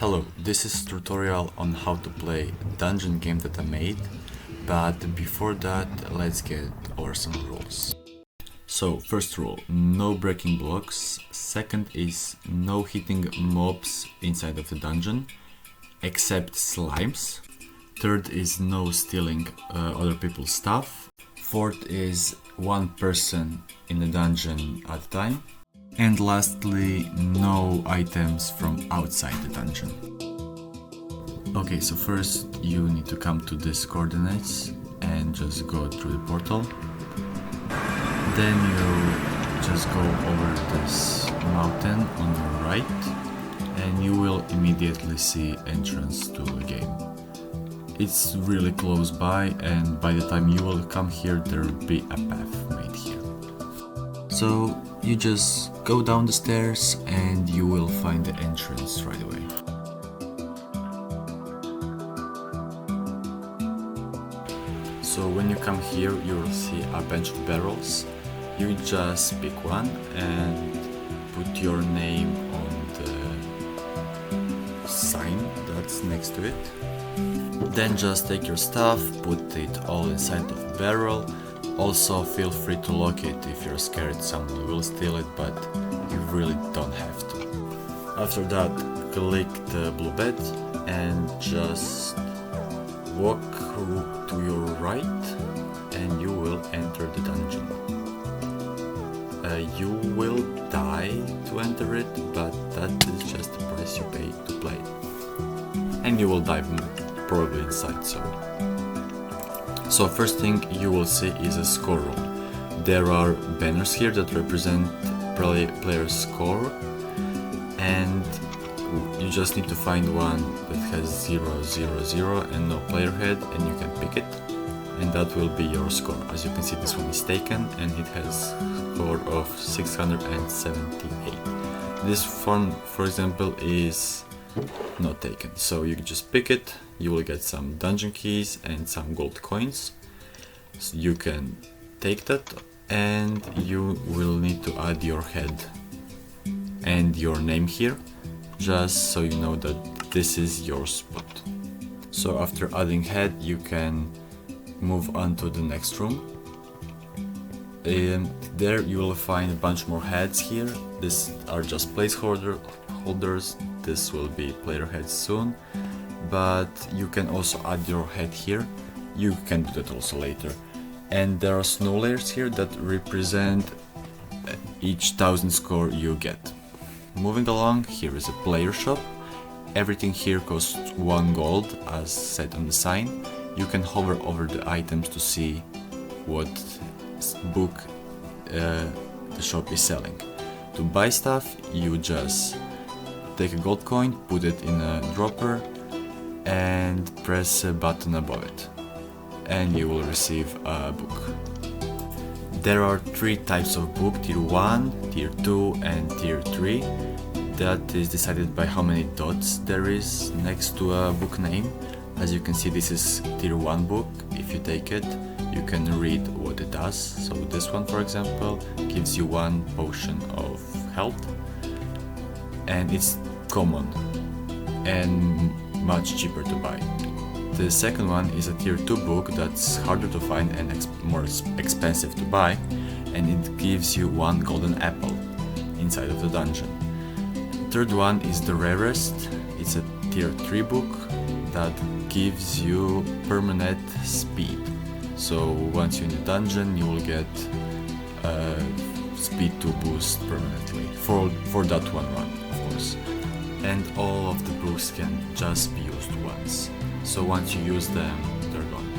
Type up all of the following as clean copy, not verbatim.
Hello, this is tutorial on how to play dungeon game that I made, but before that let's get over some rules. So first rule, no breaking blocks. Second is no hitting mobs inside of the dungeon, except slimes. Third is no stealing other people's stuff. Fourth is one person in the dungeon at a time. And lastly, no items from outside the dungeon. Okay, so first you need to come to these coordinates and just go through the portal. Then you just go over this mountain on the right and you will immediately see entrance to a game. It's really close by, and by the time you will come here there will be a path made here. So you just go down the stairs and you will find the entrance right away. So when you come here you will see a bunch of barrels. You just pick one and put your name on the sign that's next to it. Then just take your stuff, put it all inside of the barrel. Also feel free to lock it if you're scared someone will steal it, but you really don't have to. After that, click the blue bed and just walk to your right and you will enter the dungeon. You will die to enter it, but that is just the price you pay to play. And you will die probably inside, So first thing you will see is a score room. There are banners here that represent player's score, and you just need to find one that has 0, 0, 0 and no player head, and you can pick it, and that will be your score. As you can see, this one is taken and it has a score of 678. This one, for example, is not taken, so you can just pick it. You will get some dungeon keys and some gold coins, so you can take that, and you will need to add your head and your name here, just so you know that this is your spot. So after adding head you can move on to the next room. There you will find a bunch more heads here. These are just placeholders. This will be player heads soon, but you can also add your head here. You can do that also later. And there are snow layers here that represent each 1000 score you get. Moving along, here is a player shop. Everything here costs 1 gold as said on the sign. You can hover over the items to see what book the shop is selling. To buy stuff you just take a gold coin, put it in a dropper and press a button above it, and you will receive a book. There are 3 types of book: tier 1, tier 2 and tier 3. That is decided by how many dots there is next to a book name. As you can see, this is tier 1 book. If you take it, you can read what it does. So this one, for example, gives you 1 potion of health, and it's common and much cheaper to buy. The second one is a tier 2 book that's harder to find and more expensive to buy, and it gives you 1 golden apple inside of the dungeon. Third one is the rarest. It's a tier 3 book that gives you permanent speed. So once you're in the dungeon you will get speed to boost permanently for that one run, of course. And all of the books can just be used once. So once you use them, they're gone.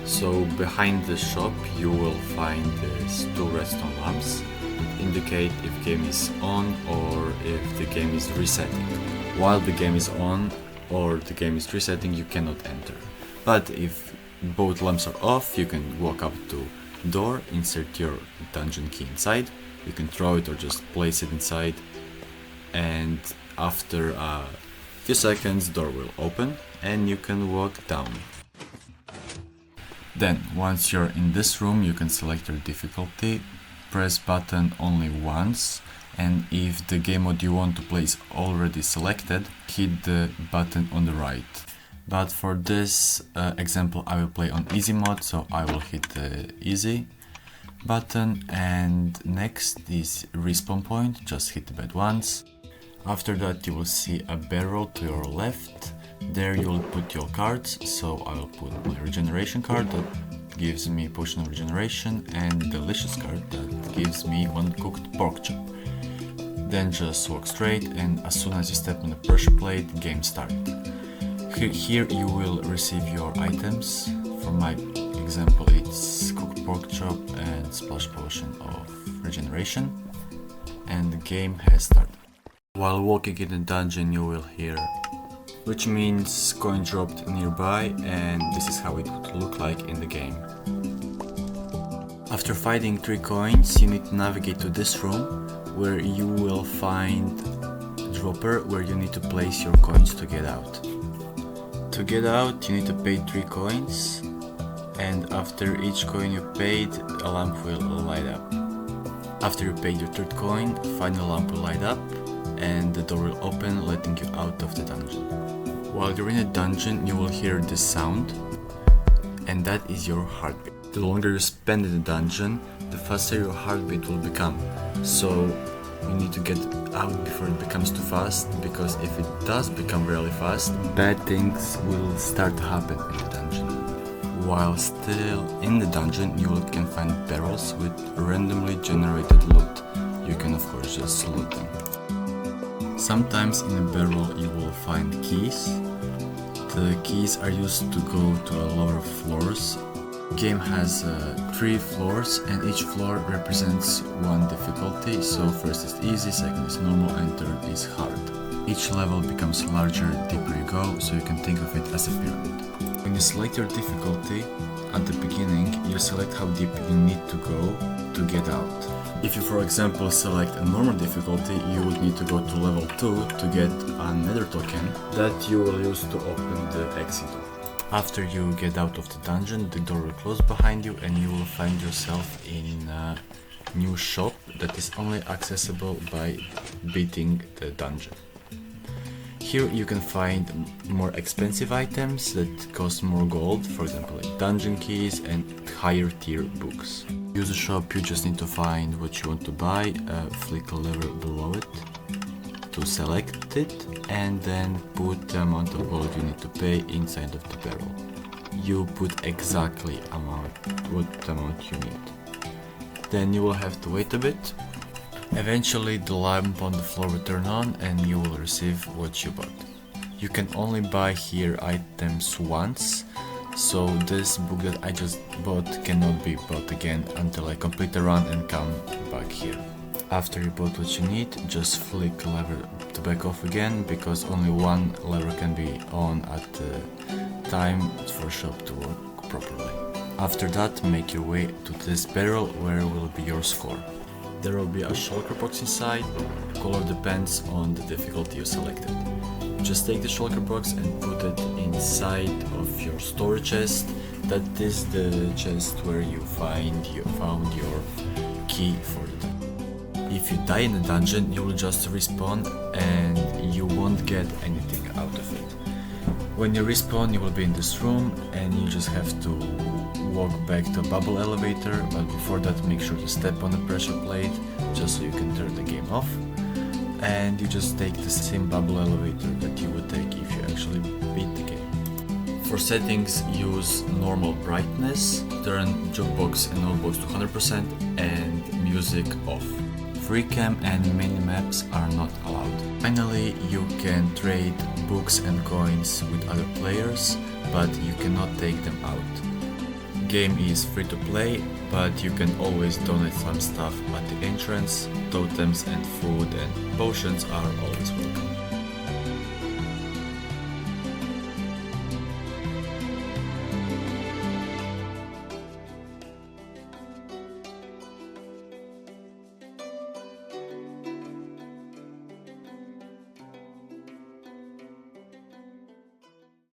So behind the shop you will find these 2 redstone lamps that indicate if game is on or if the game is resetting. While the game is on or the game is resetting, you cannot enter. But if both lamps are off, you can walk up to door, insert your dungeon key inside, you can throw it or just place it inside, and after a few seconds door will open and you can walk down. Then once you're in this room you can select your difficulty. press button only once, and if the game mode you want to play is already selected, hit the button on the right. But for this example I will play on easy mode, so I will hit the easy button, and next is respawn point, just hit the bed once. After that you will see a barrel to your left, there you will put your cards, so I will put my regeneration card that gives me potion of regeneration and delicious card that gives me 1 cooked pork chop. Then just walk straight, and as soon as you step on the pressure plate, game starts. Here you will receive your items. For my example it's cooked pork chop and splash potion of regeneration, and the game has started. While walking in the dungeon you will hear, which means coin dropped nearby, and this is how it would look like in the game. After finding 3 coins you need to navigate to this room where you will find a dropper where you need to place your coins to get out. To get out you need to pay 3 coins, and after each coin you paid a lamp will light up. After you paid your 3rd coin, final lamp will light up and the door will open, letting you out of the dungeon. While you're in a dungeon you will hear this sound, and that is your heartbeat. The longer you spend in the dungeon, the faster your heartbeat will become, so you need to get out before it becomes too fast, because if it does become really fast, bad things will start to happen in the dungeon. While still in the dungeon, you can find barrels with randomly generated loot. You can of course just loot them. Sometimes in a barrel you will find keys. The keys are used to go to a lower floors. Game has 3 floors, and each floor represents 1 difficulty, so first is easy, second is normal, and third is hard. Each level becomes larger the deeper you go, so you can think of it as a pyramid. When you select your difficulty, at the beginning you select how deep you need to go to get out. If you for example select a normal difficulty, you would need to go to level 2 to get another token that you will use to open the exit door. After you get out of the dungeon, the door will close behind you and you will find yourself in a new shop that is only accessible by beating the dungeon. Here you can find more expensive items that cost more gold, for example like dungeon keys and higher tier books. To use the shop you just need to find what you want to buy, flick a lever below it to select it, and then put the amount of gold you need to pay inside of the barrel. You put exactly what amount you need. Then you will have to wait a bit. Eventually the lamp on the floor will turn on and you will receive what you bought. You can only buy here items once, so this book that I just bought cannot be bought again until I complete the run and come back here. After you bought what you need, just flick a lever to back off again, because only 1 lever can be on at the time for shop to work properly. After that, make your way to this barrel where will be your score. There will be a shulker box inside. Color depends on the difficulty you selected. Just take the shulker box and put it inside of your storage chest. That is the chest where you found your key for the dungeon. If you die in the dungeon, you will just respawn and you won't get anything out of it. When you respawn, you will be in this room and you just have to walk back to a bubble elevator, but before that make sure to step on the pressure plate just so you can turn the game off. And you just take the same bubble elevator that you would take if you actually beat the game. For settings, use normal brightness, turn jukebox and notebox to 100% and music off. Free cam and mini-maps are not allowed. Finally, you can trade books and coins with other players, but you cannot take them out. Game is free to play, but you can always donate some stuff at the entrance. Totems and food and potions are always welcome.